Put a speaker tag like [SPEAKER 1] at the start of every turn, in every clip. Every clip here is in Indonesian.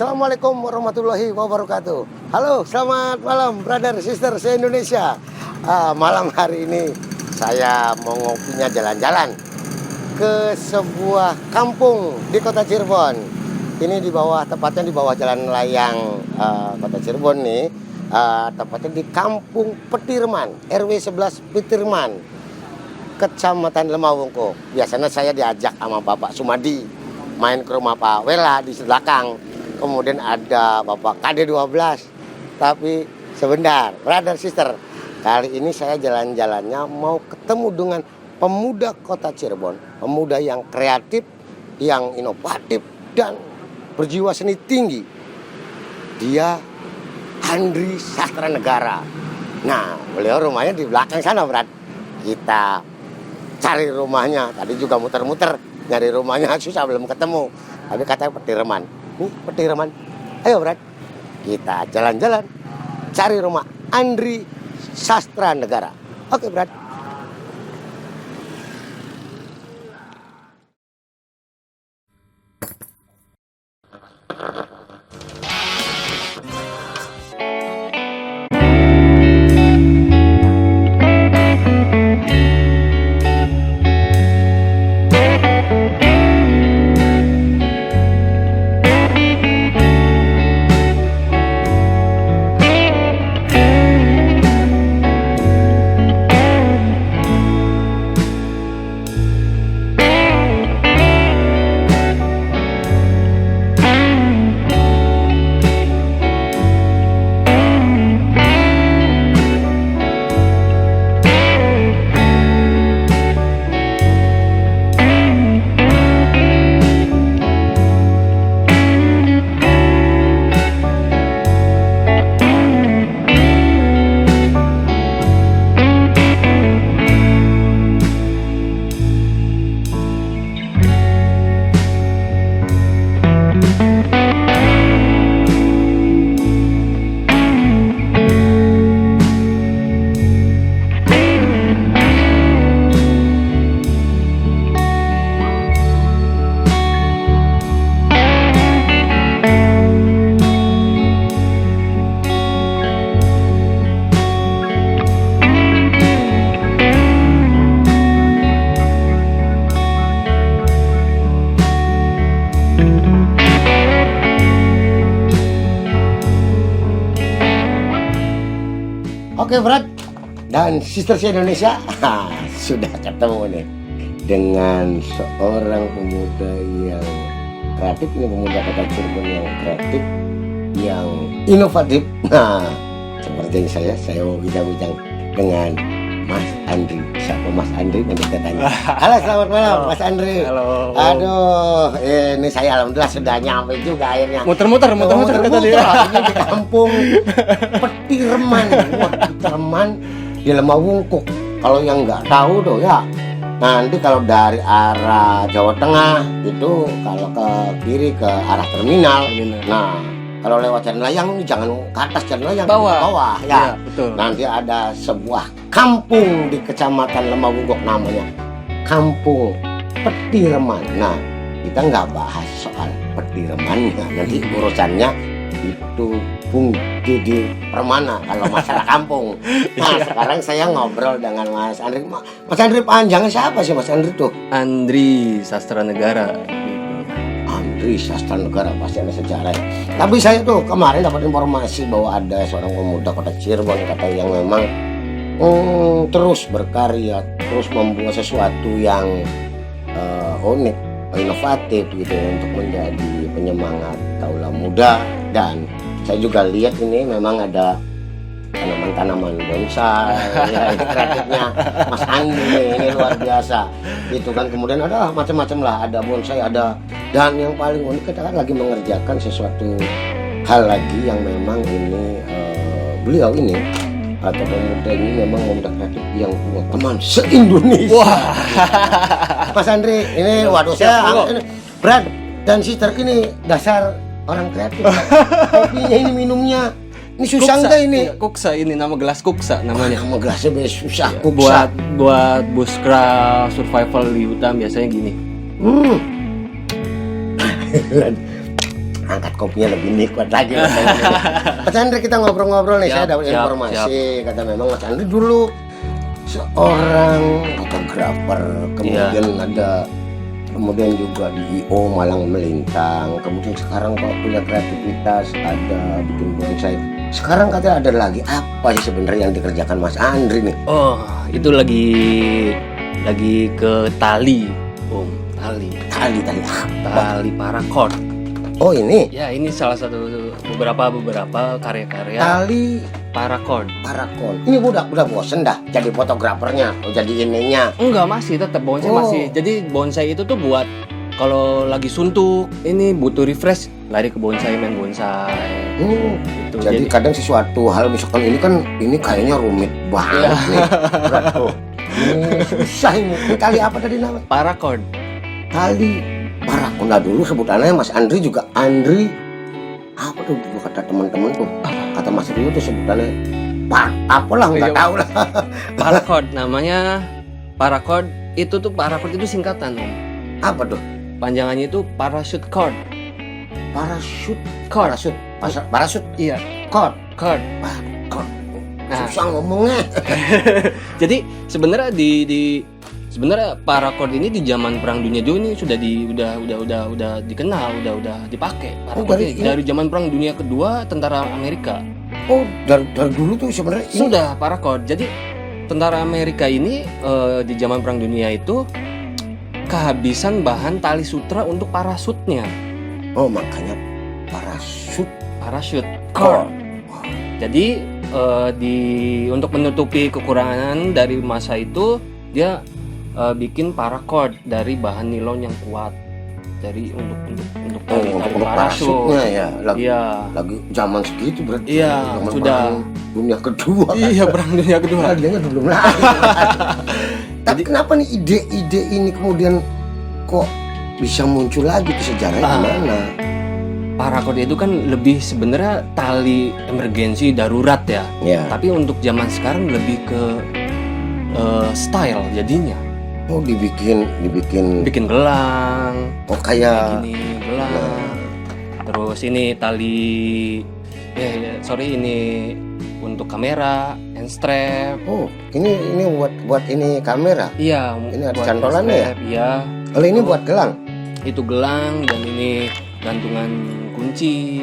[SPEAKER 1] Assalamualaikum warahmatullahi wabarakatuh. Halo, selamat malam brother, sister se-Indonesia. Malam hari ini saya mau ngopinya jalan-jalan ke sebuah kampung di kota Cirebon. Ini di bawah, tepatnya di bawah jalan layang kota Cirebon nih. Tepatnya di Kampung Petirman, RW 11 Petirman, Kecamatan Lemawungkuk. Biasanya saya diajak sama Bapak Sumadi main ke rumah Pak Wela di belakang. Kemudian ada Bapak KD12. Tapi sebentar, brother sister, kali ini saya jalan-jalannya mau ketemu dengan pemuda kota Cirebon. Pemuda yang kreatif, yang inovatif, dan berjiwa seni tinggi. Dia Andri Sastra Negara. Nah, beliau rumahnya di belakang sana, Brad. Kita cari rumahnya. Tadi juga muter-muter nyari rumahnya, susah belum ketemu. Tapi katanya Petirman. Nih, Petirman. Ayo, Brad. Kita jalan-jalan cari rumah Andri Sastra Negara. Oke, Brad. Oke, Brad dan sister Indonesia, sudah ketemu nih dengan seorang pemuda yang kreatif, ini pemuda kota Cirebon yang kreatif, yang inovatif. Nah, seperti saya mau bincang-bincang dengan Mas Andri. Siapa Mas Andri? Nanti kita tanya. Halo, selamat malam. Halo. Mas Andri.
[SPEAKER 2] Halo.
[SPEAKER 1] Aduh, ini saya alhamdulillah sudah nyampe juga akhirnya.
[SPEAKER 2] Muter-muter kata dia.
[SPEAKER 1] Ini di Kampung Petirman. Wah, Petirman di Lemawungkuk. Kalau yang nggak tahu tuh ya, nanti kalau dari arah Jawa Tengah itu kalau ke kiri ke arah terminal. Nah, kalau lewat jalan layang ini jangan ke atas, jalan layang bawah ya.
[SPEAKER 2] Betul.
[SPEAKER 1] Nanti ada sebuah kampung di Kecamatan Lemawungkuk namanya Kampung Petirman. Nah, kita nggak bahas soal Petirmannya, nanti urusannya itu Bung Didi Permana kalau masalah kampung. Nah, sekarang saya ngobrol dengan Mas Andri. Mas Andri panjangnya siapa sih Mas Andri tuh?
[SPEAKER 2] Andri Sastra Negara.
[SPEAKER 1] Andri Sastra Negara, pasti ada sejarah. Tapi saya tuh kemarin dapat informasi bahwa ada seorang pemuda kota Cirebon kata yang memang terus berkarya, terus membuat sesuatu yang unik, inovatif gitu untuk menjadi penyemangat kaula muda. Dan saya juga lihat ini memang ada tanaman-tanaman bonsai ya, ini kreatifnya Mas Andri ini luar biasa itu kan. Kemudian ada macam-macam lah, ada bonsai, ada, dan yang paling unik kita kan lagi mengerjakan sesuatu hal lagi yang memang ini beliau ini atau pemuda ini memang pemuda kreatif yang punya teman se-Indonesia. Wah. Mas Andri ini waduh saya ini Brad dan sister ini dasar orang kreatif. Kopinya ini minumnya ini susah enggak ini?
[SPEAKER 2] Iya, kuksa ini nama gelas kuksa namanya.
[SPEAKER 1] Nama gelasnya susah.
[SPEAKER 2] Iya,
[SPEAKER 1] Kuksa.
[SPEAKER 2] buat bushcraft survival di hutan biasanya gini.
[SPEAKER 1] angkat kopinya lebih nikmat lagi. Mas Andri, kita ngobrol-ngobrol nih.
[SPEAKER 2] Siap,
[SPEAKER 1] Saya dapat
[SPEAKER 2] siap,
[SPEAKER 1] informasi kata memang Mas Andri dulu seorang fotografer, kemudian kemudian juga di IO Malang Melintang, kemudian sekarang kok punya kreativitas, ada bikin bonsai. Sekarang katanya ada lagi apa sih sebenarnya yang dikerjakan Mas Andri nih?
[SPEAKER 2] Oh, itu lagi ke tali, Om. Tali apa? Tali paracord.
[SPEAKER 1] Oh ini
[SPEAKER 2] Ya, ini salah satu beberapa karya-karya
[SPEAKER 1] tali
[SPEAKER 2] paracord.
[SPEAKER 1] Ini udah bosen dah jadi fotografernya, jadi ininya.
[SPEAKER 2] Enggak, masih tetap bonsai
[SPEAKER 1] Oh.
[SPEAKER 2] masih. Jadi bonsai itu tuh buat kalau lagi suntuk, ini butuh refresh, lari ke bonsai, main bonsai. Gitu.
[SPEAKER 1] Jadi kadang sesuatu hal misalkan ini kayaknya rumit banget nih. Berat tuh. Ini susah ini. Ini tali apa tadi namanya?
[SPEAKER 2] paracord.
[SPEAKER 1] Tali paracord. Nah dulu sebutannya Mas Andri juga Andri apa tuh dulu kata teman-teman tuh. Kata Mas Rio tuh sebutannya apalah nggak
[SPEAKER 2] Iya.
[SPEAKER 1] tahu lah.
[SPEAKER 2] Paracord namanya. Paracord itu singkatan, Om.
[SPEAKER 1] Apa tuh?
[SPEAKER 2] Panjangannya itu parachute cord.
[SPEAKER 1] Parasut.
[SPEAKER 2] Iya,
[SPEAKER 1] Cord.
[SPEAKER 2] cord.
[SPEAKER 1] Cord.
[SPEAKER 2] Nah.
[SPEAKER 1] Susah ngomongnya.
[SPEAKER 2] Jadi sebenarnya sebenarnya paracord ini di zaman Perang Dunia II ini sudah dikenal, udah dipakai.
[SPEAKER 1] Oh,
[SPEAKER 2] Paracord
[SPEAKER 1] dari
[SPEAKER 2] dari zaman Perang Dunia Kedua, tentara Amerika.
[SPEAKER 1] Oh, dari dulu tuh sebenarnya ini.
[SPEAKER 2] Sudah paracord. Jadi tentara Amerika ini di zaman Perang Dunia itu kehabisan bahan tali sutra untuk parasutnya.
[SPEAKER 1] Oh, makanya
[SPEAKER 2] Parachute
[SPEAKER 1] cord.
[SPEAKER 2] Jadi untuk menutupi kekurangan dari masa itu, dia bikin paracord dari bahan nilon yang kuat. Jadi untuk tali
[SPEAKER 1] Untuk
[SPEAKER 2] parasut.
[SPEAKER 1] parasutnya ya.
[SPEAKER 2] Iya.
[SPEAKER 1] Lagi zaman segitu berarti.
[SPEAKER 2] Iya,
[SPEAKER 1] Zaman
[SPEAKER 2] sudah.
[SPEAKER 1] Perang Dunia Kedua kan.
[SPEAKER 2] Iya, Perang Dunia Kedua.
[SPEAKER 1] Dia belum lahir. Tapi kenapa nih ide-ide ini kemudian kok bisa muncul lagi tuh sejarahnya gimana?
[SPEAKER 2] Paracord itu kan lebih sebenarnya tali emergensi darurat ya.
[SPEAKER 1] Ya.
[SPEAKER 2] Tapi untuk zaman sekarang lebih ke style jadinya.
[SPEAKER 1] Oh, bikin
[SPEAKER 2] Gelang.
[SPEAKER 1] oh kayak
[SPEAKER 2] Kayak gini, gelang. Terus ini tali ini untuk kamera, hand strap.
[SPEAKER 1] oh, ini buat ini kamera.
[SPEAKER 2] Iya,
[SPEAKER 1] Ini ada
[SPEAKER 2] buat
[SPEAKER 1] cantolannya
[SPEAKER 2] hand strap, Iya.
[SPEAKER 1] Kalau ini buat gelang.
[SPEAKER 2] Itu gelang dan ini gantungan kunci.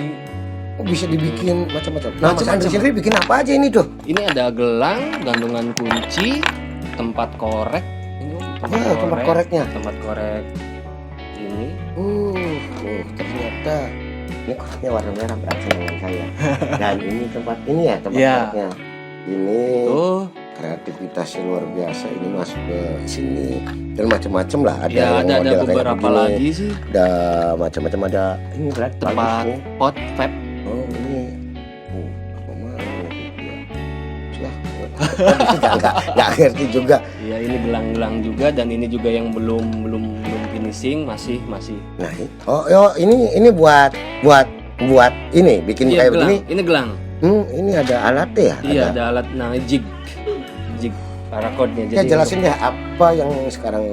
[SPEAKER 1] Oh, bisa dibikin macam-macam. Nah, Mas
[SPEAKER 2] Macam-macam.
[SPEAKER 1] Andri sendiri bikin apa aja ini tuh?
[SPEAKER 2] Ini ada gelang, gantungan kunci, tempat korek. Ini
[SPEAKER 1] Tempat koreknya.
[SPEAKER 2] Tempat korek ini.
[SPEAKER 1] Ternyata ini koreknya warna merah berarti dengan saya. Dan ini tempat
[SPEAKER 2] Iya.
[SPEAKER 1] koreknya. Ini
[SPEAKER 2] Tuh,
[SPEAKER 1] kreativitasnya luar biasa. Ini masuk ke sini dan macam-macam lah. Ada
[SPEAKER 2] ya
[SPEAKER 1] yang
[SPEAKER 2] ada
[SPEAKER 1] model kayak
[SPEAKER 2] beberapa
[SPEAKER 1] begini.
[SPEAKER 2] lagi sih.
[SPEAKER 1] Ada macam-macam, ada ini berat
[SPEAKER 2] Tempat
[SPEAKER 1] bagus nih.
[SPEAKER 2] pot vape.
[SPEAKER 1] Oh ini apa mana ya? Sudah nggak ngerti juga.
[SPEAKER 2] Ya ini gelang-gelang juga dan ini juga yang belum finishing masih.
[SPEAKER 1] Nah ini buat ini bikin
[SPEAKER 2] Iya,
[SPEAKER 1] kayak
[SPEAKER 2] gelang.
[SPEAKER 1] begini.
[SPEAKER 2] Ini gelang.
[SPEAKER 1] Ini ada alatnya ya?
[SPEAKER 2] Iya, ada alat namanya jig paracord-nya.
[SPEAKER 1] Ya jelasin deh apa yang sekarang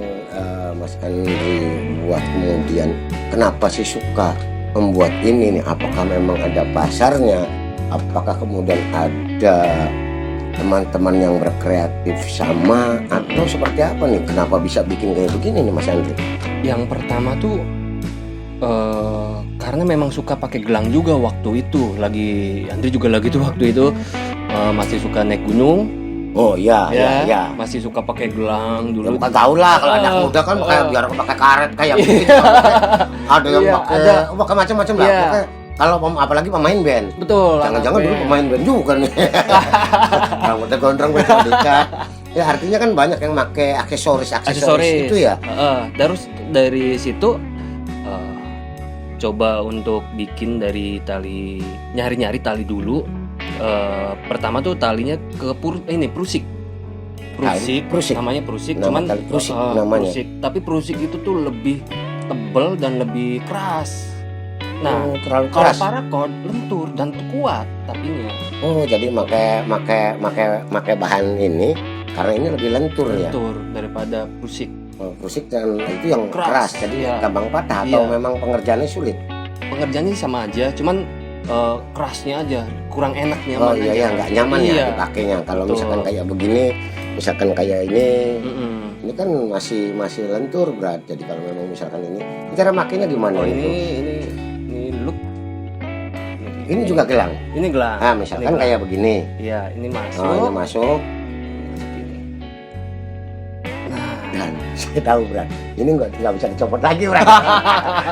[SPEAKER 1] Mas Andri buat, kemudian kenapa sih suka membuat ini nih? Apakah memang ada pasarnya? Apakah kemudian ada teman-teman yang berkreatif sama atau seperti apa nih? Kenapa bisa bikin kayak begini nih Mas Andri?
[SPEAKER 2] Yang pertama tuh karena memang suka pakai gelang juga waktu itu. Andri juga lagi tuh waktu itu masih suka naik gunung.
[SPEAKER 1] Oh iya,
[SPEAKER 2] Masih suka pakai gelang
[SPEAKER 1] Ya,
[SPEAKER 2] dulu.
[SPEAKER 1] bukan tahu lah kalau anak muda kan kayak biar pakai karet kayak begitu. Ada yang
[SPEAKER 2] Iya,
[SPEAKER 1] pakai macam-macam lah.
[SPEAKER 2] Iya.
[SPEAKER 1] Pokoknya kalau apalagi pemain band.
[SPEAKER 2] Betul.
[SPEAKER 1] Jangan-jangan
[SPEAKER 2] anak
[SPEAKER 1] dulu
[SPEAKER 2] band.
[SPEAKER 1] pemain band juga nih. Rambutnya gondrong dikat. Ya artinya kan banyak yang pakai aksesoris itu ya.
[SPEAKER 2] Terus dari situ coba untuk bikin dari tali, nyari tali dulu. Pertama tuh talinya ke prusik.
[SPEAKER 1] Prusik.
[SPEAKER 2] Namanya prusik.
[SPEAKER 1] Nama
[SPEAKER 2] Cuman
[SPEAKER 1] tali prusik namanya.
[SPEAKER 2] Prusik. Tapi prusik itu tuh lebih tebal dan lebih keras. Nah,
[SPEAKER 1] Terlalu
[SPEAKER 2] kalau
[SPEAKER 1] keras.
[SPEAKER 2] paracord lentur dan kuat tapinya.
[SPEAKER 1] Oh, jadi pakai bahan ini karena ini lebih lentur ya.
[SPEAKER 2] Lentur daripada prusik.
[SPEAKER 1] Prusik dan itu yang keras, jadi
[SPEAKER 2] Iya.
[SPEAKER 1] gampang patah atau
[SPEAKER 2] Iya.
[SPEAKER 1] memang pengerjaannya sulit.
[SPEAKER 2] pengerjaannya sama aja, cuman kerasnya aja, kurang enak
[SPEAKER 1] Oh
[SPEAKER 2] nyaman
[SPEAKER 1] iya
[SPEAKER 2] aja.
[SPEAKER 1] ya, nggak nyaman ya
[SPEAKER 2] Iya.
[SPEAKER 1] dipakainya. Kalau
[SPEAKER 2] Betul.
[SPEAKER 1] misalkan kayak begini, misalkan kayak ini,
[SPEAKER 2] Mm-mm.
[SPEAKER 1] ini kan masih lentur berat. Jadi kalau memang misalkan ini, cara makainya gimana
[SPEAKER 2] Oh
[SPEAKER 1] itu?
[SPEAKER 2] ini look.
[SPEAKER 1] Ini juga gelang.
[SPEAKER 2] Ini gelang.
[SPEAKER 1] Nah, misalkan
[SPEAKER 2] Ini gelang.
[SPEAKER 1] kayak begini.
[SPEAKER 2] Iya, ini masuk.
[SPEAKER 1] Oh, ini masuk.
[SPEAKER 2] Nah,
[SPEAKER 1] Dan saya tahu berat. Ini nggak bisa dicopot lagi berat.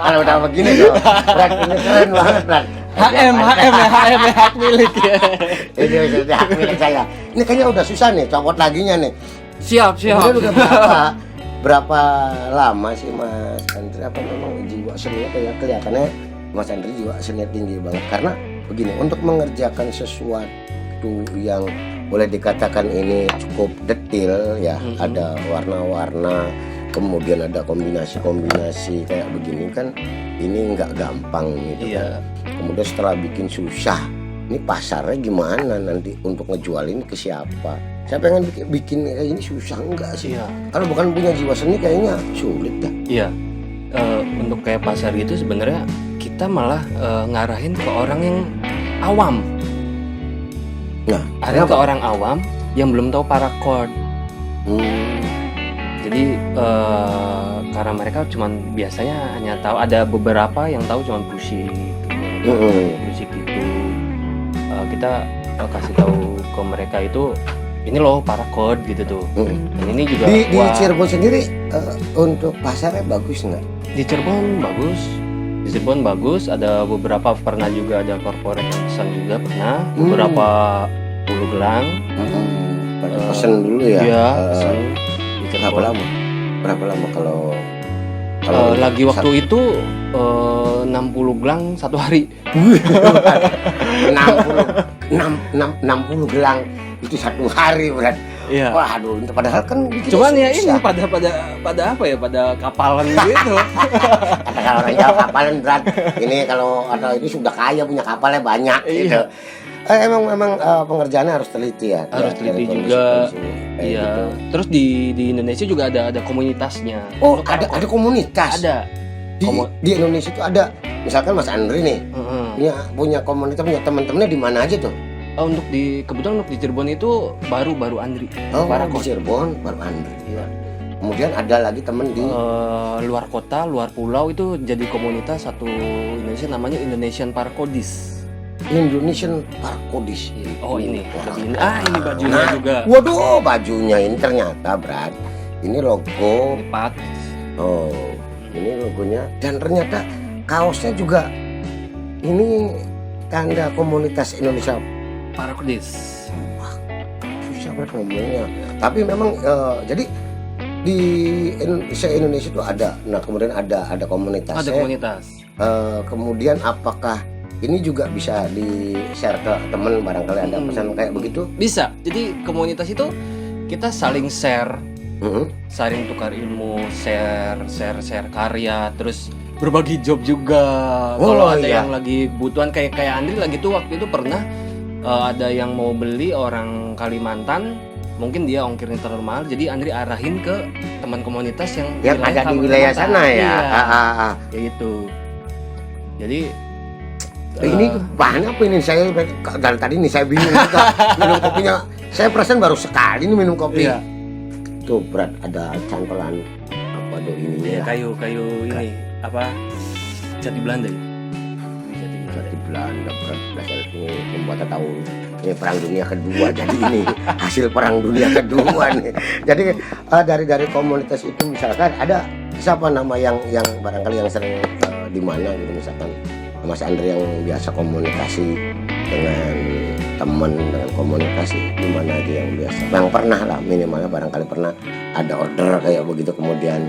[SPEAKER 1] Kalau udah begini tuh, berat ini keren banget berat.
[SPEAKER 2] HM ya, hak milik ya.
[SPEAKER 1] Ini sudah hak milik saya. Ini kayaknya udah susah nih, copot laginya nih.
[SPEAKER 2] Siap.
[SPEAKER 1] Kemudian udah berapa lama sih Mas Andri? Apa memang jiwa seninya kayak kelihatannya Mas Andri jiwa seninya tinggi banget? Karena begini, untuk mengerjakan sesuatu yang boleh dikatakan ini cukup detail ya, ada warna-warna, kemudian ada kombinasi-kombinasi kayak begini kan, ini nggak gampang gitu
[SPEAKER 2] Iya.
[SPEAKER 1] kan. Kemudian setelah bikin susah, ini pasarnya gimana nanti untuk ngejualin ke siapa? Saya pengen bikin kayak ini susah enggak sih?
[SPEAKER 2] Iya.
[SPEAKER 1] Kalau bukan punya jiwa seni kayaknya sulit dah.
[SPEAKER 2] Iya. Untuk kayak pasar gitu sebenarnya kita malah ngarahin ke orang yang awam.
[SPEAKER 1] Nah,
[SPEAKER 2] Ada ke orang awam yang belum tahu paracord. Jadi karena mereka cuman biasanya hanya tahu, ada beberapa yang tahu cuman musik gitu. Kita kasih tahu ke mereka itu ini loh paracord gitu tuh. Dan ini juga
[SPEAKER 1] Di
[SPEAKER 2] wah,
[SPEAKER 1] Cirebon sendiri untuk pasarnya bagus nggak?
[SPEAKER 2] di Cirebon bagus. Di Cirebon bagus, ada beberapa pernah juga ada corporate yang pesan juga pernah beberapa puluh gelang.
[SPEAKER 1] Pada pesen dulu ya.
[SPEAKER 2] Iya,
[SPEAKER 1] Eh,
[SPEAKER 2] pesan di
[SPEAKER 1] berapa
[SPEAKER 2] Cirebon.
[SPEAKER 1] lama? Berapa lama kalau
[SPEAKER 2] Lagi waktu itu 60 gelang satu hari.
[SPEAKER 1] 60 gelang itu satu hari berat.
[SPEAKER 2] Iya.
[SPEAKER 1] Waduh, padahal kan bikin
[SPEAKER 2] Cuman ya ini
[SPEAKER 1] susah.
[SPEAKER 2] pada apa ya, pada kapalan gitu.
[SPEAKER 1] Kata orang Jawa kapalan berat. Ini kalau atau itu sudah kaya punya kapalnya banyak gitu.
[SPEAKER 2] Iya.
[SPEAKER 1] Emang pengerjaannya harus teliti ya.
[SPEAKER 2] Harus
[SPEAKER 1] Ya,
[SPEAKER 2] teliti
[SPEAKER 1] dari
[SPEAKER 2] juga.
[SPEAKER 1] kondisi-kondisi kayak
[SPEAKER 2] Iya.
[SPEAKER 1] gitu.
[SPEAKER 2] Terus di Indonesia juga ada komunitasnya.
[SPEAKER 1] Oh,
[SPEAKER 2] Untuk
[SPEAKER 1] ada
[SPEAKER 2] paracord.
[SPEAKER 1] komunitas.
[SPEAKER 2] Ada.
[SPEAKER 1] Di Indonesia itu ada. Misalkan Mas Andri nih
[SPEAKER 2] Heeh.
[SPEAKER 1] punya komunitas, punya teman-temannya di mana aja tuh?
[SPEAKER 2] Untuk kebetulan untuk di Cirebon itu baru Andri.
[SPEAKER 1] Oh, di
[SPEAKER 2] Paracord.
[SPEAKER 1] Cirebon baru Andri.
[SPEAKER 2] Iya.
[SPEAKER 1] Kemudian ada lagi temen di
[SPEAKER 2] Luar kota, luar pulau itu jadi komunitas satu Indonesia namanya Indonesian Parkodis.
[SPEAKER 1] Indonesian Parkodis.
[SPEAKER 2] Oh ini,
[SPEAKER 1] Wah,
[SPEAKER 2] ini ini bajunya
[SPEAKER 1] nah,
[SPEAKER 2] juga.
[SPEAKER 1] Waduh, bajunya ini ternyata berat. Ini logo.
[SPEAKER 2] Lipat.
[SPEAKER 1] Oh, ini logonya. Dan ternyata kaosnya juga ini tanda komunitas Indonesia.
[SPEAKER 2] Parkodis.
[SPEAKER 1] Susah banget ngomongnya. Tapi memang jadi di se-Indonesia itu ada. Nah, kemudian ada komunitasnya.
[SPEAKER 2] Ada komunitas.
[SPEAKER 1] Kemudian apakah ini juga bisa di-share ke teman, barangkali ada pesan kayak begitu?
[SPEAKER 2] Bisa. Jadi komunitas itu kita saling share,
[SPEAKER 1] Mhm.
[SPEAKER 2] saling tukar ilmu, share karya, terus berbagi job juga.
[SPEAKER 1] Oh,
[SPEAKER 2] Kalau ada
[SPEAKER 1] iya.
[SPEAKER 2] yang lagi butuhan kayak Andri lagi tuh waktu itu pernah ada yang mau beli orang Kalimantan, mungkin dia ongkirnya terlalu mahal, jadi Andri arahin ke teman komunitas yang
[SPEAKER 1] Ada di wilayah
[SPEAKER 2] Kalimantan.
[SPEAKER 1] sana ya.
[SPEAKER 2] Iya, kayak gitu. Jadi
[SPEAKER 1] Ini bahannya apa ini? Saya dari tadi nih saya bingung juga. Minum kopinya. Saya perasaan baru sekali nih minum kopi.
[SPEAKER 2] iya,
[SPEAKER 1] Tuh berat ada cantolan apa tuh ininya.
[SPEAKER 2] kayu ini apa? Jati Belanda ya? Jati Belanda.
[SPEAKER 1] Di Belanda berat dasar ini membuat tahu ini perang dunia kedua. Jadi ini hasil perang dunia kedua nih. Jadi dari komunitas itu misalkan ada siapa nama yang barangkali yang sering di mana gitu, misalkan Mas Andri yang biasa komunikasi dengan teman, dengan komunikasi di mana aja yang biasa, yang pernah lah minimalnya barangkali pernah ada order kayak begitu, kemudian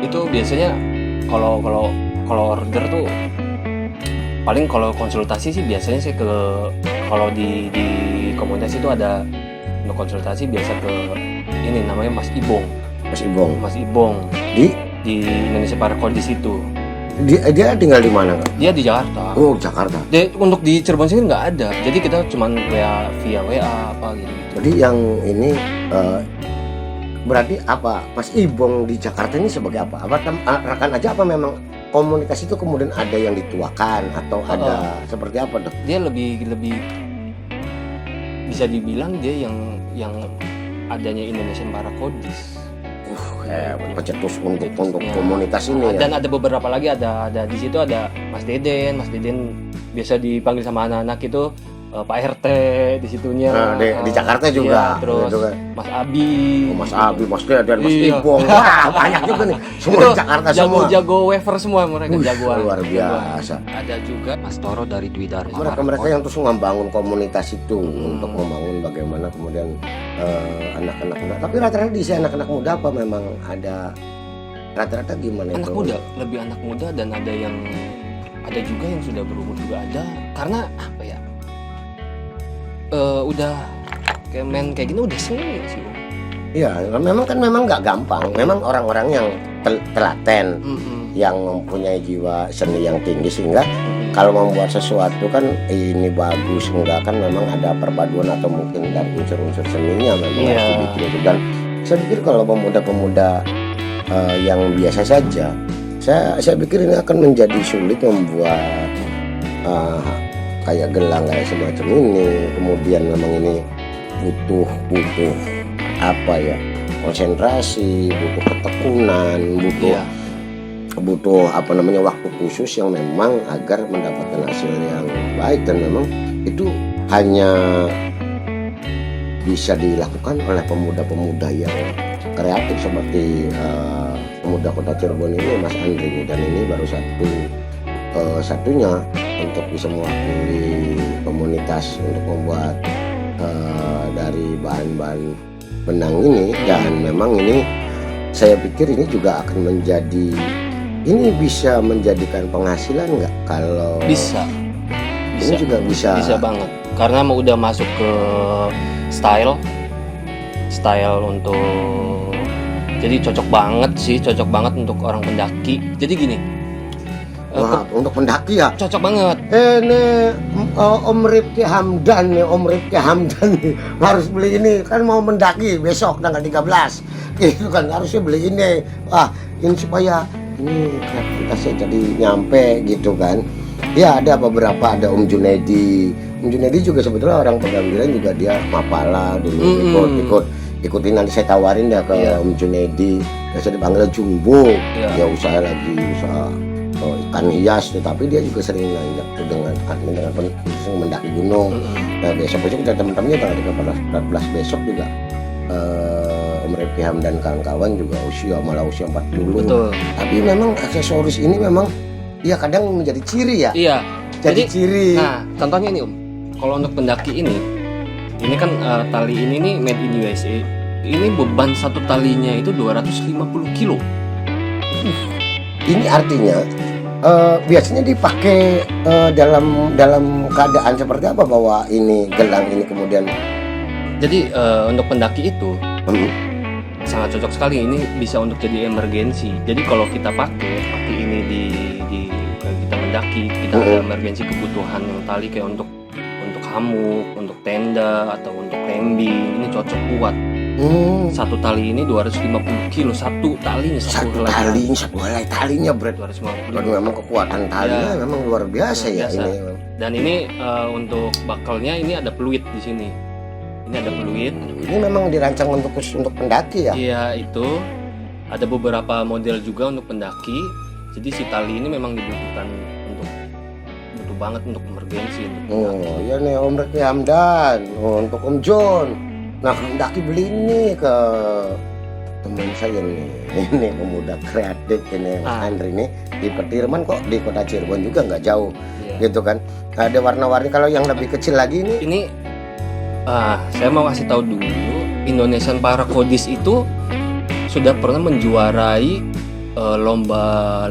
[SPEAKER 2] Itu biasanya kalau order tuh paling kalau konsultasi sih biasanya sih ke, kalau di komunitas itu ada untuk konsultasi biasa ke ini namanya Mas Ibong.
[SPEAKER 1] Mas Ibong
[SPEAKER 2] di Indonesia Parkodis di situ.
[SPEAKER 1] dia tinggal di mana Kak?
[SPEAKER 2] Dia di Jakarta.
[SPEAKER 1] Oh, Jakarta.
[SPEAKER 2] Untuk di Cirebon sini nggak ada. Jadi kita cuman via WA apa gitu.
[SPEAKER 1] Jadi yang ini berarti apa? Mas Ibong di Jakarta ini sebagai apa? Apa rekan aja apa memang komunitas itu kemudian ada yang dituakan atau ada seperti apa dok?
[SPEAKER 2] Dia lebih bisa dibilang dia yang adanya Indonesian Parakodis.
[SPEAKER 1] Pencetus untuk
[SPEAKER 2] Ya.
[SPEAKER 1] komunitas ini ya.
[SPEAKER 2] Dan ada beberapa lagi, ada di situ ada Mas Deden biasa dipanggil sama anak-anak itu Pak RT di situnya.
[SPEAKER 1] Di Jakarta juga.
[SPEAKER 2] Iya, terus
[SPEAKER 1] juga.
[SPEAKER 2] Mas Abi.
[SPEAKER 1] Mas Abi, Mas Deden, Mas
[SPEAKER 2] Iya.
[SPEAKER 1] Ibong. Wah, banyak juga nih. Semua di Jakarta semua.
[SPEAKER 2] Jago wafer semua mereka, jagoan.
[SPEAKER 1] Luar biasa.
[SPEAKER 2] Ada juga Mas Toro dari Dwi Dharma.
[SPEAKER 1] Mereka yang terus membangun komunitas itu untuk membangun bagaimana kemudian anak-anak muda. Tapi rata-rata diisi anak-anak muda apa memang ada rata-rata gimana?
[SPEAKER 2] Anak muda, lebih anak muda, dan ada juga yang sudah berumur juga ada. Karena apa ya? Udah kayak main kayak gini udah sering sih.
[SPEAKER 1] Iya, memang nggak gampang. Memang orang-orang yang telaten, yang mempunyai jiwa seni yang tinggi sehingga kalau membuat sesuatu kan ini bagus enggak kan memang ada perpaduan atau mungkin dari unsur-unsur seninya memang harus dibikin itu. Dan saya pikir kalau pemuda-pemuda yang biasa saja, saya pikir ini akan menjadi sulit membuat kayak gelang kayak semacam ini. Kemudian memang ini butuh apa ya, konsentrasi, butuh ketekunan, butuh apa namanya waktu khusus yang memang agar mendapatkan hasil yang baik. Dan memang itu hanya bisa dilakukan oleh pemuda-pemuda yang kreatif seperti pemuda Kota Cirebon ini, Mas Andri. Dan ini baru satunya untuk bisa mewakili komunitas untuk membuat dari bahan-bahan benang ini. Dan memang ini saya pikir ini juga akan bisa menjadikan penghasilan nggak? Kalau
[SPEAKER 2] bisa
[SPEAKER 1] ini juga bisa
[SPEAKER 2] banget, karena udah masuk ke style untuk, jadi cocok banget untuk orang pendaki. Jadi gini,
[SPEAKER 1] wah, untuk pendaki ya
[SPEAKER 2] cocok banget.
[SPEAKER 1] Ini Om Rifki Hamdan nih harus beli ini, kan mau mendaki besok tanggal 13 gitu kan, harusnya beli ini. Wah, ini supaya ini kreativitasnya jadi nyampe gitu kan. Ya ada beberapa, ada Om Junaidi juga sebetulnya orang Pegambilan juga, dia Mapala dulu ikutin, nanti saya tawarin dah ke Om Junaidi, biasa dipanggil Jumbo. Dia usaha ikan hias, tetapi dia juga sering nanya tuh dengan mendaki gunung. Nah besok kita teman-temannya tanggal 14 besok juga Om Rifki Hamdan kawan-kawan juga usia 40.
[SPEAKER 2] Betul.
[SPEAKER 1] Tapi memang aksesoris ini memang ya kadang menjadi ciri ya.
[SPEAKER 2] Iya.
[SPEAKER 1] Jadi ciri.
[SPEAKER 2] Nah contohnya ini Om, kalau untuk pendaki ini kan tali ini nih made in USA. Ini beban satu talinya itu 250 kilo.
[SPEAKER 1] Ini artinya biasanya dipakai dalam keadaan seperti apa bahwa ini gelang ini kemudian.
[SPEAKER 2] Jadi untuk pendaki itu sangat cocok sekali. Ini bisa untuk jadi emergensi. Jadi kalau kita pakai ini di kita mendaki, kita ada emergensi kebutuhan yang tali kayak untuk hammock, untuk tenda atau untuk camping, ini cocok kuat. Satu tali ini 250 kilo, satu talinya, satu helai talinya berat 250.
[SPEAKER 1] Dan memang kekuatan talinya memang luar biasa ya ini.
[SPEAKER 2] Dan ini untuk bakalnya ini ada peluit di sini. Ini ada peluit.
[SPEAKER 1] Ini memang dirancang untuk pendaki ya?
[SPEAKER 2] Iya, itu ada beberapa model juga untuk pendaki. Jadi si tali ini memang dibutuhkan butuh banget untuk emergensi.
[SPEAKER 1] Iya nih Om Rifki Hamdan, untuk Om John. Nah, pendaki beli ini ke teman saya nih, ini pemuda kreatif ini Mas Andri ini di Petirman kok, di Kota Cirebon juga nggak jauh, gitu kan. Ada warna-warni. Kalau yang lebih kecil lagi ini
[SPEAKER 2] saya mau kasih tahu dulu, Indonesian Parakodis itu sudah pernah menjuarai lomba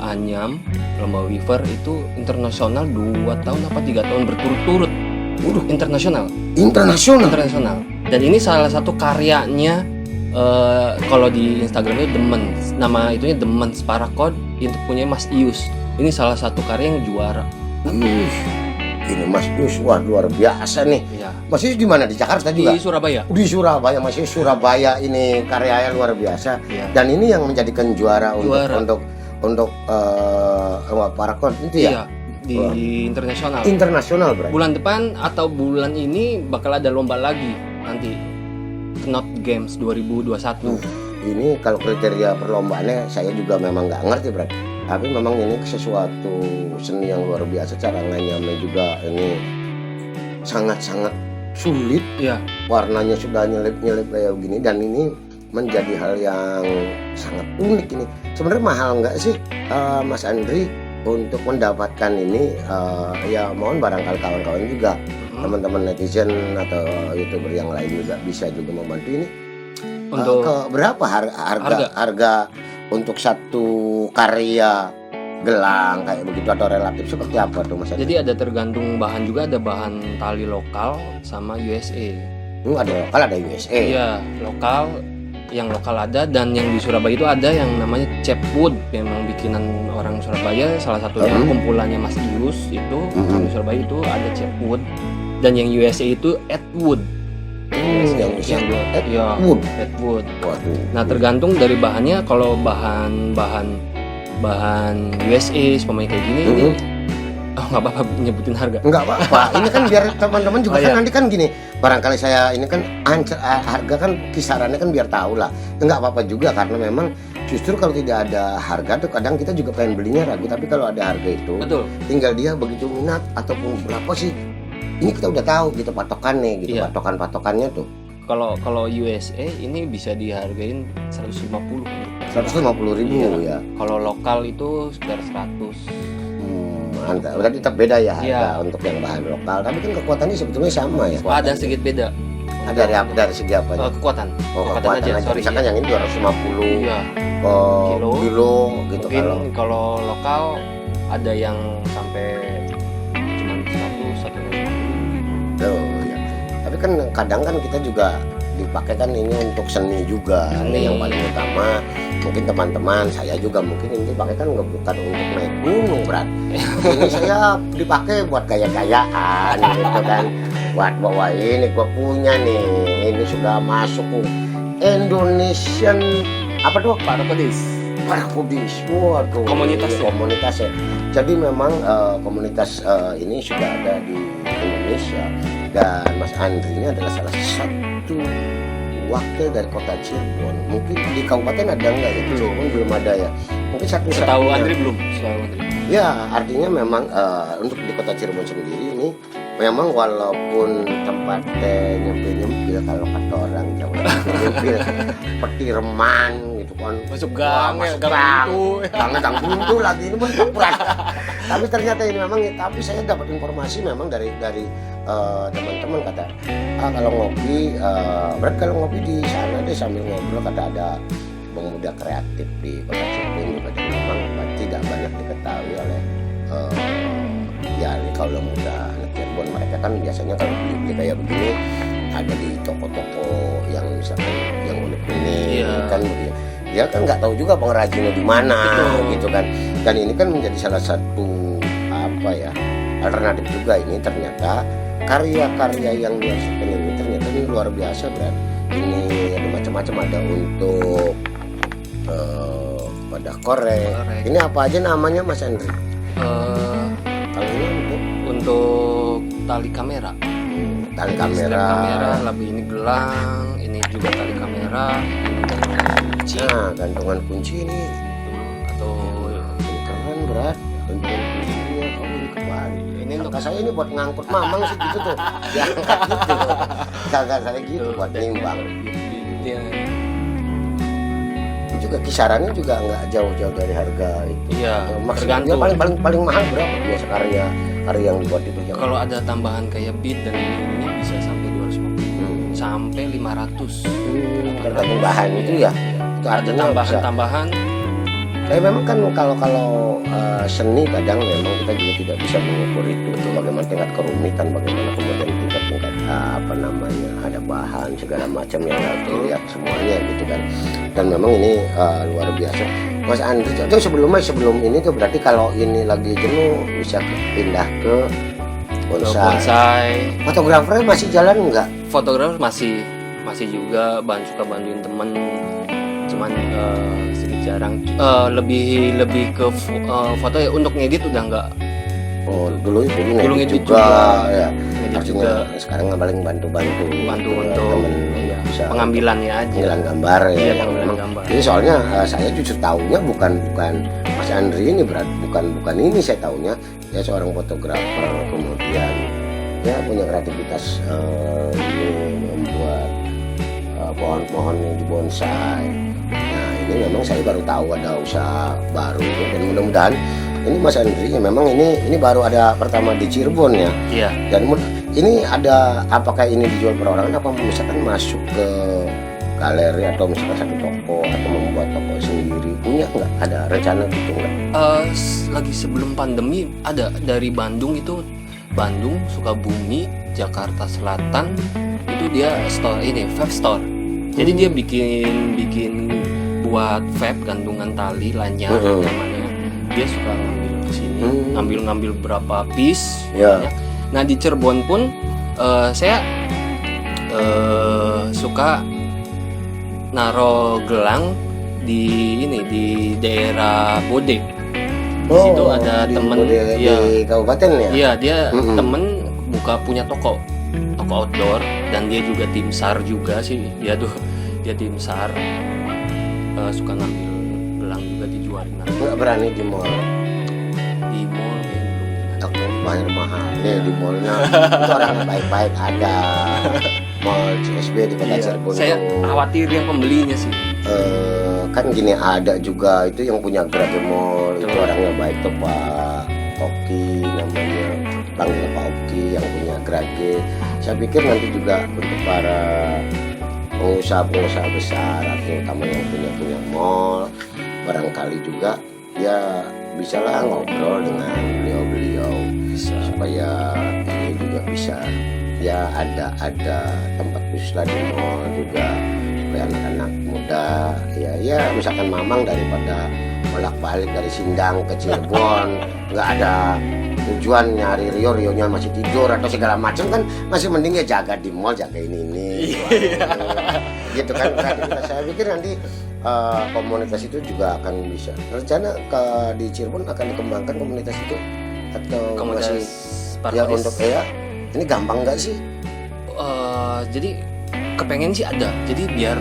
[SPEAKER 2] anyam, lomba weaver itu internasional 2 tahun apa 3 tahun berturut-turut. Internasional. Dan ini salah satu karyanya, kalau di Instagramnya nama itunya Demens Parakod, itu punya Mas Ius. Ini salah satu karya yang juara.
[SPEAKER 1] Ini Mas Ius, wah luar biasa nih.
[SPEAKER 2] Ya.
[SPEAKER 1] Mas Ius di mana? Di Jakarta juga?
[SPEAKER 2] Di Surabaya.
[SPEAKER 1] Di Surabaya, Mas Ius Surabaya ini karyanya luar biasa.
[SPEAKER 2] Ya.
[SPEAKER 1] Dan ini yang menjadikan juara. untuk paracord itu ya?
[SPEAKER 2] Iya, di
[SPEAKER 1] Wah.
[SPEAKER 2] internasional.
[SPEAKER 1] Internasional berarti.
[SPEAKER 2] Bulan depan atau bulan ini bakal ada lomba lagi nanti. Knot Games 2021.
[SPEAKER 1] Ini kalau kriteria perlombaannya saya juga memang nggak ngerti berarti. Tapi memang ini sesuatu seni yang luar biasa, cara nganyamnya juga ini sangat-sangat sulit.
[SPEAKER 2] Iya,
[SPEAKER 1] Warnanya sudah nyelip-nyelip kayak begini dan ini menjadi hal yang sangat unik ini. Sebenarnya mahal nggak sih Mas Andri untuk mendapatkan ini? Ya mohon barangkali kawan-kawan juga, teman-teman netizen atau YouTuber yang lain juga bisa juga membantu ini.
[SPEAKER 2] untuk
[SPEAKER 1] Ke berapa harga untuk satu karya gelang kayak begitu atau relatif seperti apa tuh Mas Andri?
[SPEAKER 2] jadi ada tergantung bahan juga, ada bahan tali lokal sama USA.
[SPEAKER 1] Ada lokal, ada USA.
[SPEAKER 2] Iya, lokal, yang lokal ada, dan yang di Surabaya itu ada yang namanya Chapwood, memang bikinan orang Surabaya, salah satunya kumpulannya Mas Ius itu orang di Surabaya itu ada Chapwood, dan yang USA itu Edwood.
[SPEAKER 1] Yang
[SPEAKER 2] Iya,
[SPEAKER 1] Edwood.
[SPEAKER 2] Edwood.
[SPEAKER 1] Waduh.
[SPEAKER 2] Nah, tergantung dari bahannya. Kalau bahan USA semuanya kayak gini, ini nggak apa-apa nyebutin harga.
[SPEAKER 1] Enggak apa-apa. Ini kan biar teman-teman juga
[SPEAKER 2] Oh,
[SPEAKER 1] kan
[SPEAKER 2] iya.
[SPEAKER 1] nanti kan gini. Barangkali saya ini kan harga kan kisarannya kan biar tahu lah. Enggak apa-apa juga karena memang justru kalau tidak ada harga tuh kadang kita juga pengen belinya ragu. Tapi kalau ada harga itu,
[SPEAKER 2] Betul.
[SPEAKER 1] tinggal dia begitu minat ataupun berapa sih. Ini kita udah tahu gitu patokannya gitu,
[SPEAKER 2] Iya.
[SPEAKER 1] patokannya tuh.
[SPEAKER 2] Kalau USA ini bisa dihargain 150.
[SPEAKER 1] 150.000 ya.
[SPEAKER 2] Kalau lokal itu sekitar 100.
[SPEAKER 1] Mantap. Berarti tetap beda ya harga
[SPEAKER 2] Iya.
[SPEAKER 1] untuk yang bahan lokal. Tapi kan kekuatannya sebetulnya sama ya.
[SPEAKER 2] Ada sedikit beda.
[SPEAKER 1] Dari segi apa?
[SPEAKER 2] Kekuatan.
[SPEAKER 1] Oh,
[SPEAKER 2] Kekuatan aja, sorry.
[SPEAKER 1] Misalkan yang ini 250
[SPEAKER 2] Iya.
[SPEAKER 1] kilo gitu.
[SPEAKER 2] Mungkin kalau lokal ada yang sampai cuma 100 atau 150.
[SPEAKER 1] Oh, ya. Tapi kan kadang kan kita juga dipakai kan ini untuk seni juga. Ini yang paling utama. Mungkin teman-teman saya juga mungkin ini dipakai kan bukan untuk naik gunung berat. Ini saya dipakai buat gaya-gayaan gitu kan. Buat bawa ini gua punya nih. Ini sudah masuk Indonesian apa tuh?
[SPEAKER 2] Parakodis.
[SPEAKER 1] Parakodis. Waduh. Komunitas ya. Jadi memang komunitas ini sudah ada di Indonesia dan Mas Andri ini adalah salah satu wakil dari kota Cirebon. Mungkin di kabupaten ada nggak ya? Cirebon belum ada ya. Mungkin satu-satunya.
[SPEAKER 2] Setahu Andri belum. Setahu Andri.
[SPEAKER 1] Ya, artinya memang untuk di kota Cirebon sendiri ini memang walaupun tempatnya nyempil kalau kata orang Jawa nyempil seperti reman gitu kan.
[SPEAKER 2] Masuk gang,
[SPEAKER 1] gang buntu lagi ini pun berat. Tapi ternyata ini memang, tapi saya dapat informasi memang dari teman-teman kata kalau ngopi berat kalau ngopi di sana deh sambil ngobrol kata ada pemuda kreatif di kota Cirebon juga dan memang tidak banyak diketahui oleh ya kalau muda anak Cirebon. Mereka kan biasanya kalau beli kayak begini ada di toko-toko yang misalkan yang unik-unik kan begitu. Dia kan nggak tahu juga pengrajinnya di mana gitu kan. Dan ini kan menjadi salah satu apa ya alternatif juga ini ternyata karya-karya yang dihasilkan ini ternyata ini luar biasa berat. Ini ada macam-macam, ada untuk wadah korek. Ini apa aja namanya Mas Andri? Kalau ini
[SPEAKER 2] untuk tali kamera.
[SPEAKER 1] Tali
[SPEAKER 2] Strap
[SPEAKER 1] kamera.
[SPEAKER 2] lebih ini gelang, ini juga tali kamera, ini gantungan kunci.
[SPEAKER 1] Nah, gantungan kunci ini
[SPEAKER 2] Atau
[SPEAKER 1] ini keren berat. Gantungan kuncinya kamu ini kebalik.
[SPEAKER 2] ini untuk
[SPEAKER 1] Kakak saya ini buat ngangkut mamang sih gitu tuh. Diangkat gitu. Kakak saya gitu buat nimbang.
[SPEAKER 2] Iya.
[SPEAKER 1] Juga kisarannya juga nggak jauh-jauh dari harga itu.
[SPEAKER 2] Iya,
[SPEAKER 1] Maksudnya
[SPEAKER 2] tergantung.
[SPEAKER 1] paling mahal berapa biasa karya yang dibuat itu?
[SPEAKER 2] Kalau ada tambahan kayak beat dan ini bisa sampai 250 sampai 500.
[SPEAKER 1] Tergantung bahan itu ya. Itu
[SPEAKER 2] Ada
[SPEAKER 1] artinya bisa.
[SPEAKER 2] tambahan.
[SPEAKER 1] Tapi memang kan kalau seni kadang memang kita juga tidak bisa mengukur itu. Bagaimana tingkat kerumitan, bagaimana kemudian tingkat apa namanya ada bahan segala macam yang harus dilihat semuanya gitu kan. Dan memang ini luar biasa. Mas Andri itu sebelum ini tuh berarti kalau ini lagi jenuh bisa pindah ke bonsai. Fotografernya masih jalan nggak?
[SPEAKER 2] Fotografer masih juga suka bantuin temen, cuman sedikit jarang. Lebih ke foto ya, untuk ngedit udah nggak.
[SPEAKER 1] Oh, dulu ngedit juga, ya. Artinya sekarang paling bantu
[SPEAKER 2] untuk
[SPEAKER 1] temen bisa
[SPEAKER 2] pengambilannya aja.
[SPEAKER 1] pengambilan gambar ya.
[SPEAKER 2] Iya, pengambilan gambar.
[SPEAKER 1] Ini soalnya saya justru tahunya bukan Mas Andri ini bukan ini, saya tahunya ya seorang fotografer, kemudian ya punya kreativitas ini membuat pohon-pohon yang di bonsai. Nah, ini memang saya baru tahu ada usaha baru, dan mudah-mudahan ini Mas Andri ya, memang ini baru ada pertama di Cirebon ya.
[SPEAKER 2] Iya.
[SPEAKER 1] Dan ini ada, apakah ini dijual perorangan apa misalkan masuk ke galeri atau misalkan satu toko atau membuat toko sendiri, punya nggak, ada rencana gitu nggak?
[SPEAKER 2] Lagi sebelum pandemi ada dari Bandung, Sukabumi, Jakarta Selatan, itu dia store ini, vape store. Jadi dia bikin buat vape, gantungan tali, lanyar namanya. Dia suka ngambil kesini, ngambil berapa piece.
[SPEAKER 1] Ya.
[SPEAKER 2] Nah di Cirebon pun saya suka naro gelang di daerah Bode. Di situ ada temen
[SPEAKER 1] di kabupaten ya.
[SPEAKER 2] Iya, dia temen punya toko outdoor, dan dia juga tim SAR juga sih. Dia tim SAR, suka ngambil gelang juga dijualin.
[SPEAKER 1] Nggak berani di mall.
[SPEAKER 2] Di mall
[SPEAKER 1] Aku bayar mahal nih di mallnya. Itu orang baik-baik ada. Mall CSB di Kota Cirebon.
[SPEAKER 2] Saya khawatir yang pembelinya sih.
[SPEAKER 1] Kan gini, ada juga itu yang punya Grage Mall, itu orangnya baik tuh Pak Oki namanya, panggil Pak Oki yang punya Grage. Saya pikir nanti juga untuk para pengusaha besar atau utama yang punya mall, barangkali juga ya bisalah ngobrol dengan beliau supaya ini juga bisa ya ada tempat khusus lah di mall juga, supaya anak-anak muda ya misalkan mamang daripada bolak-balik dari Sindang ke Cirebon nggak ada tujuan nyari Rionya masih tidur atau segala macam, kan masih mending ya jaga di mall, jaga ini gitu kan. Saya pikir nanti komunitas itu juga akan bisa rencana di Cirebon akan dikembangkan komunitas itu atau
[SPEAKER 2] komunitas
[SPEAKER 1] masih ya untuk ya ini gampang nggak sih?
[SPEAKER 2] Jadi kepengen sih ada, jadi biar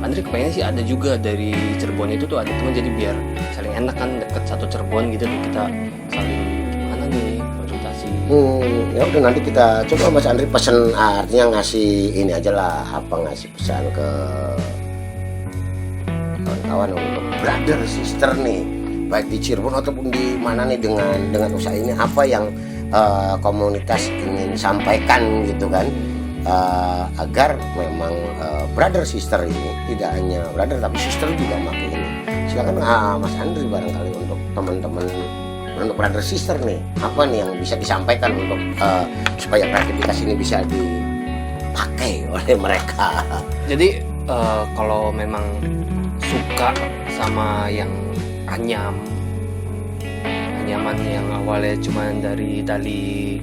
[SPEAKER 2] Andri kepengen sih ada juga dari Cirebon itu tuh ada teman, jadi biar saling enak kan, deket satu Cirebon gitu tuh, kita saling gimana nih konsultasi.
[SPEAKER 1] Ya udah, nanti kita coba Mas Andri pesen, artinya ngasih ini aja lah, ngasih pesan ke kawan-kawan untuk brother sister nih, baik di Cirebon ataupun di mana nih, dengan usaha ini apa yang komunitas ingin sampaikan gitu kan, agar memang brother sister ini tidak hanya brother tapi sister juga makin ini. Silakan Mas Andri barangkali untuk teman-teman, untuk brother sister nih, apa nih yang bisa disampaikan untuk supaya kreativitas ini bisa dipakai oleh mereka.
[SPEAKER 2] Jadi kalau memang suka sama yang anyaman yang awalnya cuma dari tali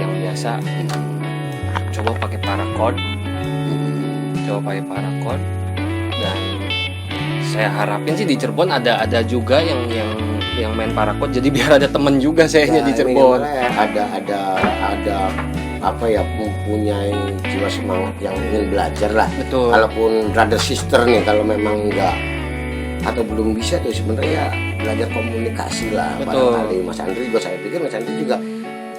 [SPEAKER 2] yang biasa, coba pakai paracord, dan saya harapin sih di Cirebon ada juga yang main paracord, jadi biar ada temen juga sayanya di Cirebon.
[SPEAKER 1] Ada apa ya, mempunyai jiwa semangat yang ingin belajar lah.
[SPEAKER 2] Betul.
[SPEAKER 1] Kalaupun brother sister nih, kalau memang enggak atau belum bisa tuh sebenarnya belajar komunikasi lah.
[SPEAKER 2] Betul.
[SPEAKER 1] Barangkali Mas Andri juga, saya pikir Mas Andri juga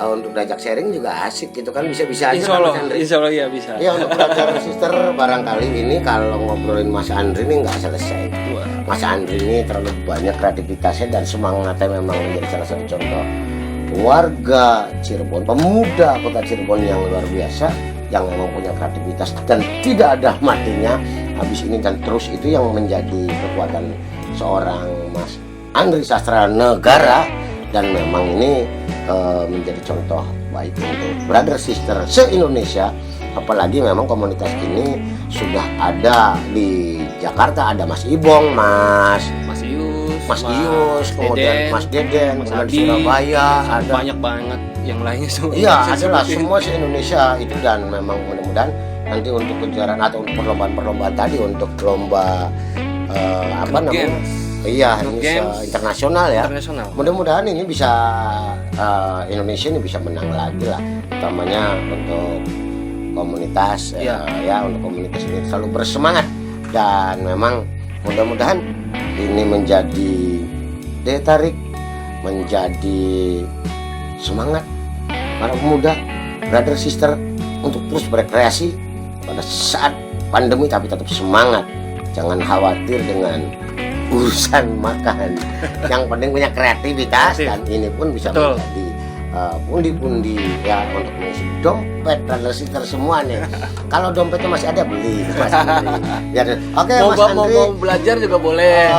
[SPEAKER 1] untuk belajar sharing juga asik gitu kan, bisa aja
[SPEAKER 2] Insya Allah,
[SPEAKER 1] Mas Andri.
[SPEAKER 2] Insya Allah ya bisa.
[SPEAKER 1] Ya, untuk brother sister barangkali ini kalau ngobrolin Mas Andri ini nggak selesai. Mas Andri ini terlalu banyak kreativitasnya dan semangatnya, memang menjadi salah satu contoh warga Cirebon, pemuda kota Cirebon yang luar biasa, yang memang punya kreativitas dan tidak ada matinya, habis ini dan terus. Itu yang menjadi kekuatan seorang Mas Andri Sastra Negara, dan memang ini menjadi contoh baik untuk brother sister se-Indonesia. Apalagi memang komunitas ini sudah ada di Jakarta, ada Mas Ibong, Mas Ius, kemudian Mas Deden,
[SPEAKER 2] Mas
[SPEAKER 1] kemudian di
[SPEAKER 2] Adi,
[SPEAKER 1] Surabaya, ada
[SPEAKER 2] banyak banget yang lainnya semua.
[SPEAKER 1] Iya, adalah semua se-Indonesia itu, dan memang mudah-mudahan nanti untuk kejuaraan atau untuk perlombaan tadi, untuk lomba apa namanya? Iya, ini internasional ya. Mudah-mudahan ini bisa Indonesia ini bisa menang lagi lah, utamanya untuk komunitas ya, untuk komunitas ini selalu bersemangat, dan memang mudah-mudahan ini menjadi daya tarik, menjadi semangat para pemuda, brother sister untuk terus berkreasi pada saat pandemi, tapi tetap semangat, jangan khawatir dengan urusan makan. Yang penting punya kreativitas, dan ini pun bisa menjadi pundi-pundi ya untuk mengisi dompet brother sister semua nih. Kalau dompetnya masih ada, beli Mas Andri. Ya, oke Mas Andri.
[SPEAKER 2] Mau belajar juga boleh.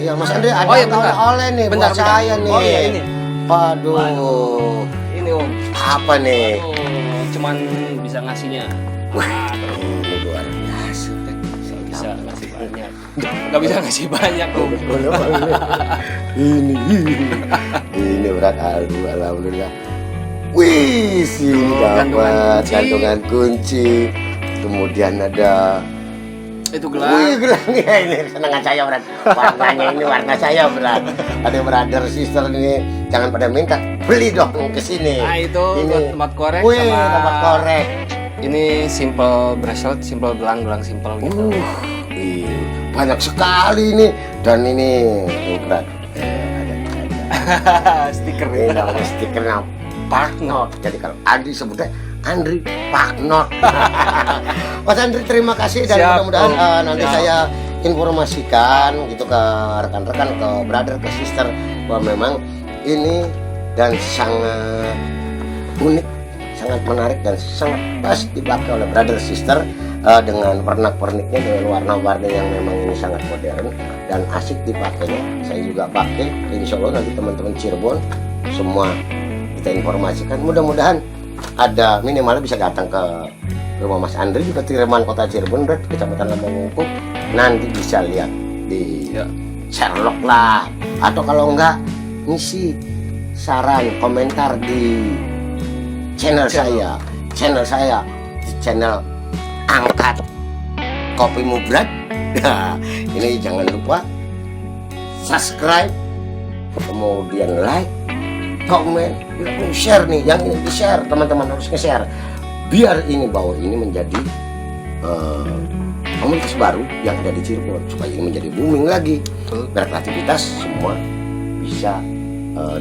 [SPEAKER 1] Ya Mas Andri ada oleh nih buat saya nih.
[SPEAKER 2] Oh iya ini.
[SPEAKER 1] Waduh.
[SPEAKER 2] Ini Om.
[SPEAKER 1] Apa nih?
[SPEAKER 2] Cuman bisa ngasihnya.
[SPEAKER 1] Wah, ini luar biasa.
[SPEAKER 2] Bisa ngasih banyak. Nggak bisa ngasih banyak Om.
[SPEAKER 1] Ini berat, alhamdulillah. Wih, sini dapat gantungan kunci. Kemudian ada
[SPEAKER 2] itu gelang.
[SPEAKER 1] Wih, gelangnya ini senangan saya berat. Warnanya ini warna saya berat. Ada brother sister ini, jangan pada minta, beli dong ke sini.
[SPEAKER 2] Nah, itu
[SPEAKER 1] ini
[SPEAKER 2] tempat korek.
[SPEAKER 1] Wih,
[SPEAKER 2] sama
[SPEAKER 1] tempat korek.
[SPEAKER 2] Ini simple bracelet, simple gelang simple gitu.
[SPEAKER 1] Banyak sekali ini, dan ini berat.
[SPEAKER 2] Stiker
[SPEAKER 1] ini namanya stikernya Paknot. Jadi kalau Andri sebutnya Andri Paknot. Mas Andri, terima kasih, dan mudah-mudahan nanti saya informasikan gitu ke rekan-rekan, ke brother, ke sister, bahwa memang ini dan sangat unik, sangat menarik, dan sangat pas dipakai oleh brother sister dengan pernak-perniknya, dengan warna-warna yang memang ini sangat modern dan asik dipakainya. Saya juga pakai, insya Allah nanti teman-teman Cirebon semua kita informasikan. Mudah-mudahan ada minimalnya bisa datang ke rumah Mas Andri di Petiraman Kota Cirebon, Kecamatan Lambangungkup. Nanti bisa lihat di Sherlock lah, atau kalau enggak ngisi saran komentar di channel saya di channel Angkat Kopi Mubrat. Nah, ini jangan lupa subscribe, kemudian like, komen, share nih. Yang ini di share, teman-teman harus nge-share biar ini bahwa ini menjadi komunitas baru yang ada di Cirebon, supaya ini menjadi booming lagi. Berkreativitas semua bisa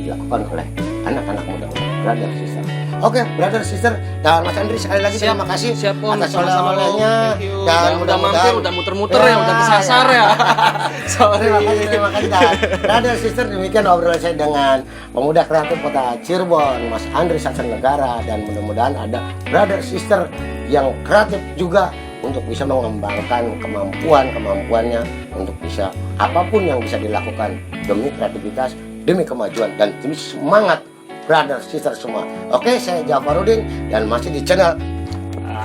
[SPEAKER 1] dilakukan oleh anak-anak muda, brother sister. Oke, brother sister dan Mas Andri, sekali lagi terima kasih atas oleh-olehnya, dan
[SPEAKER 2] udah mampir, udah muter-muter ya, udah kesasar ya.
[SPEAKER 1] Terima kasih dan brother sister, demikian obrolan saya dengan pemuda kreatif Kota Cirebon, Mas Andri Sassanegara, dan mudah-mudahan ada brother sister yang kreatif juga untuk bisa mengembangkan kemampuannya untuk bisa apapun yang bisa dilakukan demi kreativitas, demi kemajuan, dan demi semangat brother sister semua. Oke, saya Jafarudin dan masih di channel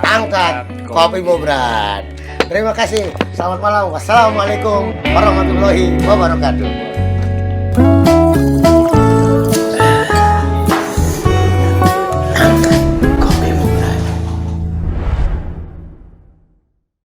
[SPEAKER 1] Angkat Kopi Mubrat. Terima kasih. Selamat malam. Wassalamualaikum warahmatullahi wabarakatuh.